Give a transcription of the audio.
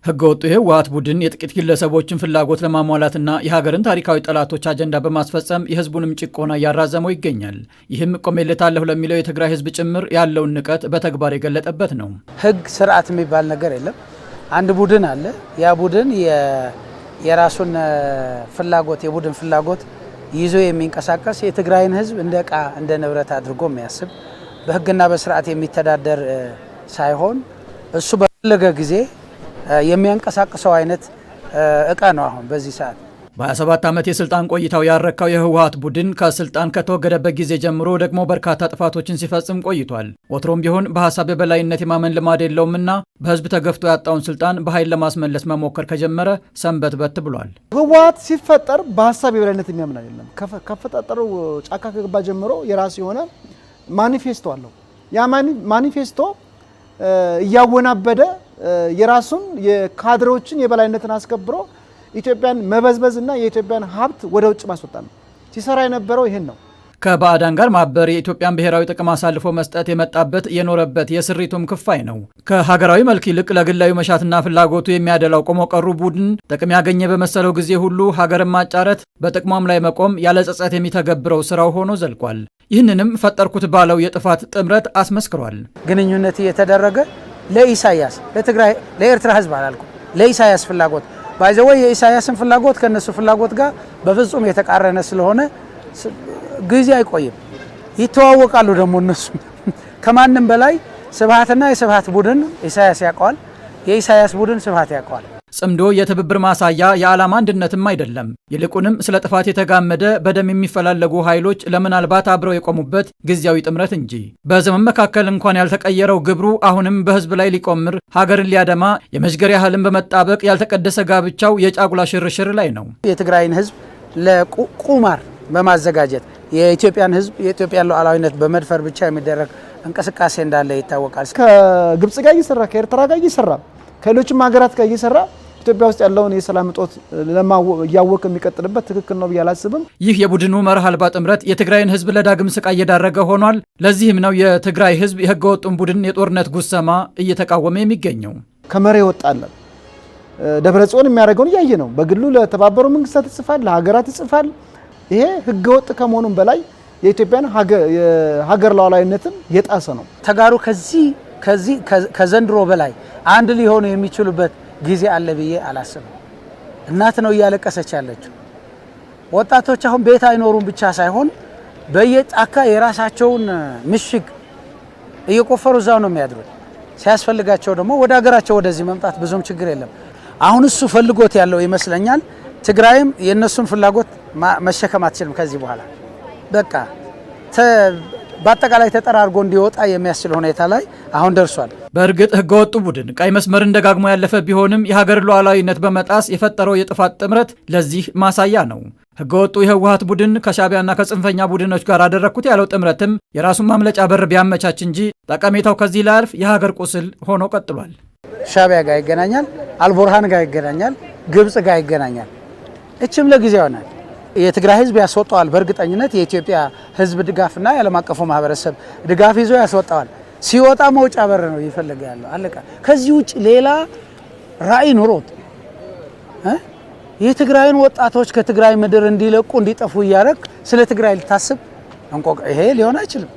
ህገወጡ የህወሓት ቡድን የጥቂት ግለሰቦችን ፍላጎት ለማሟላትና የሀገርን ታሪካዊ ጠላቶች አጀንዳ በማስፈጸም የህዝቡንም ጭቆና እያራዘመው ይገኛል። ይህም ቆሜለታለሁ ለሚለው የትግራይ ህዝብ ጭምር ያለውን ንቀት በተግባር የገለጠበት ነው። ህግ ስርዓት የሚባል ነገር የለም። አንድ ቡድን አለ። ያ ቡድን የራሱን ፍላጎት የቡድን ፍላጎት ይዞ የሚንቀሳቀስ የትግራይን ህዝብ እንደ ዕቃ እንደ ንብረት አድርጎ የሚያስብ በህግና በስርዓት የሚተዳደር ሳይሆን እሱ በፈለገ ጊዜ የሚያንቀሳቅሰው አይነት ዕቃ ነው። አሁን በዚህ ሰዓት በ27 ዓመት የስልጣን ቆይታው ያረካው የህወሓት ቡድን ከስልጣን ከተወገደበት ጊዜ ጀምሮ ደግሞ በርካታ ጥፋቶችን ሲፈጽም ቆይቷል። ወትሮም ቢሆን በሐሳብ የበላይነት የማመን ልማድ የለውምና በህዝብ ተገፍቶ ያጣውን ስልጣን በኃይል ለማስመለስ መሞከር ከጀመረ ሰንበትበት ብሏል። ህወሓት ሲፈጠር በሐሳብ የበላይነት የሚያምን አይደለም። ከፈጣጠሩ ጫካ ከገባ ጀምሮ የራሱ የሆነ ማኒፌስቶ አለው። ያ ማኒፌስቶ እያወናበደ የራሱን የካድሬዎችን የበላይነትን አስከብሮ ኢትዮጵያን መበዝበዝና የኢትዮጵያን ሀብት ወደ ውጭ ማስወጣት ነው ሲሰራ የነበረው። ይሄን ነው ከባዕዳን ጋር ማበር የኢትዮጵያን ብሔራዊ ጥቅም አሳልፎ መስጠት የመጣበት የኖረበት የስሪቱም ክፋይ ነው። ከሀገራዊ መልክ ይልቅ ለግላዊ መሻትና ፍላጎቱ የሚያደላው ቆሞ ቀሩ ቡድን ጥቅም ያገኘ በመሰለው ጊዜ ሁሉ ሀገርን ማጫረት፣ በጥቅሟም ላይ መቆም ያለ ጸጸት የሚተገብረው ስራው ሆኖ ዘልቋል። ይህንንም ፈጠርኩት ባለው የጥፋት ጥምረት አስመስክሯል። ግንኙነት እየተደረገ ለኢሳያስ ለትግራይ ለኤርትራ ህዝብ አላልኩም፣ ለኢሳያስ ፍላጎት ባይዘው የኢሳያስን ፍላጎት ከነሱ ፍላጎት ጋር በፍጹም የተቃረነ ስለሆነ ጊዜ አይቆይም፣ ይተዋወቃሉ። ደግሞ እነሱ ከማንም በላይ ስብሃትና የስብሃት ቡድን ኢሳያስ ያውቀዋል፣ የኢሳያስ ቡድን ስብሃት ያውቀዋል። ጽምዶ የትብብር ማሳያ የዓላማ አንድነትም አይደለም። ይልቁንም ስለ ጥፋት የተጋመደ በደም የሚፈላለጉ ኃይሎች ለምናልባት አብረው የቆሙበት ጊዜያዊ ጥምረት እንጂ በዘመን መካከል እንኳን ያልተቀየረው ግብሩ አሁንም በህዝብ ላይ ሊቆምር ሀገርን ሊያደማ የመሽገር ያህልን በመጣበቅ ያልተቀደሰ ጋብቻው የጫጉላ ሽርሽር ላይ ነው። የትግራይን ህዝብ ለቁማር በማዘጋጀት የኢትዮጵያን ህዝብ የኢትዮጵያን ሉዓላዊነት በመድፈር ብቻ የሚደረግ እንቅስቃሴ እንዳለ ይታወቃል። ከግብጽ ጋር እየሰራ ከኤርትራ ጋር እየሰራ ከሌሎችም ሀገራት ጋር እየሰራ ኢትዮጵያ ውስጥ ያለውን የሰላም እጦት እያወቀ የሚቀጥልበት ትክክል ነው ብዬ አላስብም። ይህ የቡድኑ መርህ አልባ ጥምረት የትግራይን ህዝብ ለዳግም ስቃይ እየዳረገ ሆኗል። ለዚህም ነው የትግራይ ህዝብ የህገወጡን ቡድን የጦርነት ጉሰማ እየተቃወመ የሚገኘው። ከመሬ ወጣለን ደብረጽዮን የሚያደርገውን እያየ ነው። በግሉ ለተባበሩ መንግስታት ይጽፋል፣ ለሀገራት ይጽፋል። ይሄ ህገወጥ ከመሆኑም በላይ የኢትዮጵያን ሀገር ሉዓላዊነትን የጣሰ ነው። ተጋሩ ከዘንድሮ በላይ አንድ ሊሆኑ የሚችሉበት ጊዜ አለ ብዬ አላስብም። እናት ነው እያለቀሰች ያለችው። ወጣቶች አሁን ቤት አይኖሩም ብቻ ሳይሆን በየጫካ የራሳቸውን ምሽግ እየቆፈሩ እዛው ነው የሚያድሩት። ሲያስፈልጋቸው ደግሞ ወደ ሀገራቸው ወደዚህ መምጣት ብዙም ችግር የለም። አሁን እሱ ፈልጎት ያለው ይመስለኛል። ትግራይም የነሱን ፍላጎት መሸከም አትችልም ከዚህ በኋላ በቃ በአጠቃላይ ተጠራርጎ እንዲወጣ የሚያስችል ሁኔታ ላይ አሁን ደርሷል። በእርግጥ ህገወጡ ቡድን ቀይ መስመርን ደጋግሞ ያለፈ ቢሆንም የሀገር ሉዓላዊነት በመጣስ የፈጠረው የጥፋት ጥምረት ለዚህ ማሳያ ነው። ህገወጡ የህወሓት ቡድን ከሻዕቢያና ከጽንፈኛ ቡድኖች ጋር አደረግኩት ያለው ጥምረትም የራሱን ማምለጫ በር ቢያመቻች እንጂ ጠቀሜታው ከዚህ ላያልፍ የሀገር ቁስል ሆኖ ቀጥሏል። ሻዕቢያ ጋር ይገናኛል፣ አልቡርሃን ጋር ይገናኛል፣ ግብጽ ጋር ይገናኛል። እችም ለጊዜው ይሆናል። የትግራይ ህዝብ ያስወጣዋል። በእርግጠኝነት የኢትዮጵያ ህዝብ ድጋፍና የዓለም አቀፉ ማህበረሰብ ድጋፍ ይዞ ያስወጣዋል። ሲወጣ መውጫ በር ነው ይፈልጋ ያለው አለቃ። ከዚህ ውጭ ሌላ ራዕይ ኑሮት የትግራይን ወጣቶች ከትግራይ ምድር እንዲለቁ እንዲጠፉ እያደረግ ስለ ትግራይ ልታስብ ይሄ ሊሆን አይችልም።